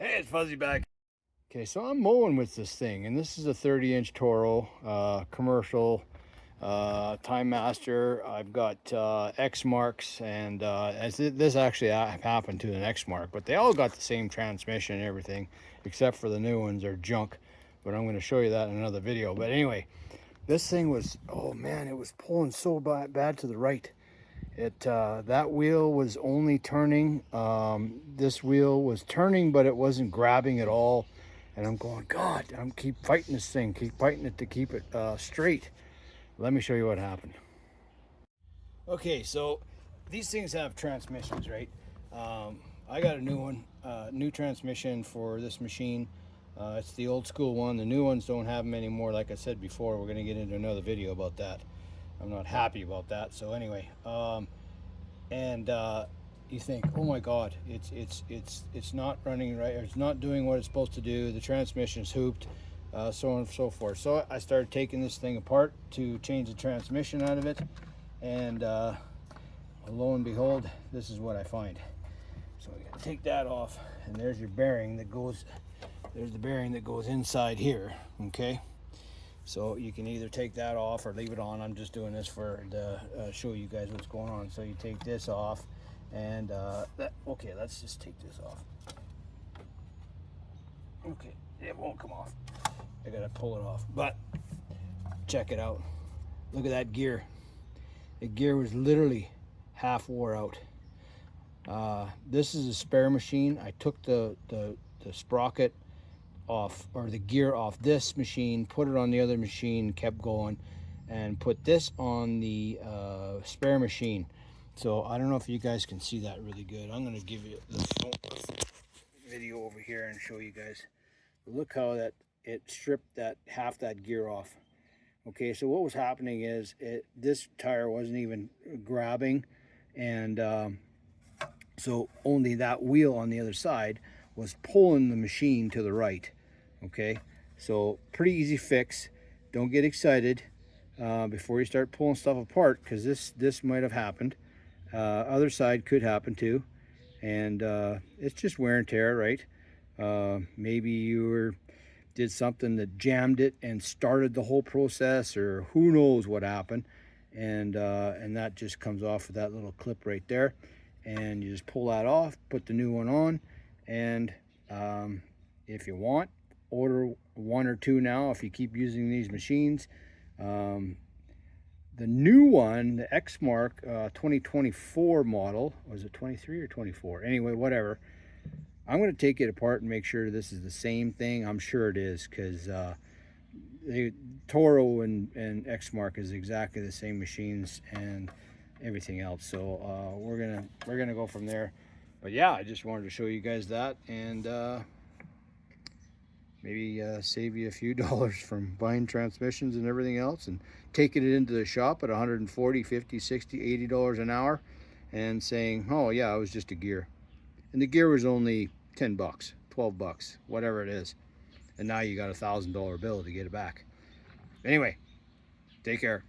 Hey, it's Fuzzy back. Okay, so I'm mowing with this thing, and this is a 30-inch Toro commercial Time Master. I've got Exmarks, and this actually happened to an Exmark, but they all got the same transmission and everything, except for the new ones are junk. But I'm going to show you that in another video. But anyway, this thing was, oh man, it was pulling so bad to the right. That wheel was only turning. This wheel was turning, but it wasn't grabbing at all. And I'm going, God, I'm keep fighting this thing, keep fighting it to keep it straight. Let me show you what happened. Okay, so these things have transmissions, right? I got a new one, new transmission for this machine. It's the old school one. The new ones don't have them anymore. Like I said before, we're going to get into another video about that. I'm not happy about that. So anyway, you think, oh my God, it's not running right, or it's not doing what it's supposed to do. The transmission's hooped, so on and so forth. So I started taking this thing apart to change the transmission out of it, and lo and behold, this is what I find. So I gotta take that off, and there's your bearing that goes. There's the bearing that goes inside here. Okay. So you can either take that off or leave it on. I'm just doing this for to show you guys what's going on. So you take this off, and okay, let's just take this off. Okay, it won't come off. I gotta pull it off. But check it out. Look at that gear. The gear was literally half wore out. This is a spare machine. I took the sprocket off, or the gear off this machine, put it on the other machine, kept going, and put this on the spare machine. So I don't know if you guys can see that really good. I'm going to give you the video over here and show you guys. Look how it stripped that half that gear off. Okay, so what was happening is this tire wasn't even grabbing, and so only that wheel on the other side was pulling the machine to the right. Okay, so pretty easy fix. Don't get excited before you start pulling stuff apart, because this might have happened. Other side could happen too, and it's just wear and tear, right? Maybe you did something that jammed it and started the whole process, or who knows what happened, and that just comes off with that little clip right there, and you just pull that off, put the new one on, and if you want, order one or two now if you keep using these machines. The new one, the Exmark 2024 model, was it 23 or 24? Anyway, whatever. I'm going to take it apart and make sure this is the same thing. I'm sure it is, because Toro and Exmark is exactly the same machines and everything else. So we're gonna go from there. But yeah, I just wanted to show you guys that, and maybe save you a few dollars from buying transmissions and everything else, and taking it into the shop at 140, 50, 60, $80 an hour, and saying, oh yeah, it was just a gear, and the gear was only 10 bucks, 12 bucks, whatever it is, and now you got $1,000 bill to get it back. Anyway, take care.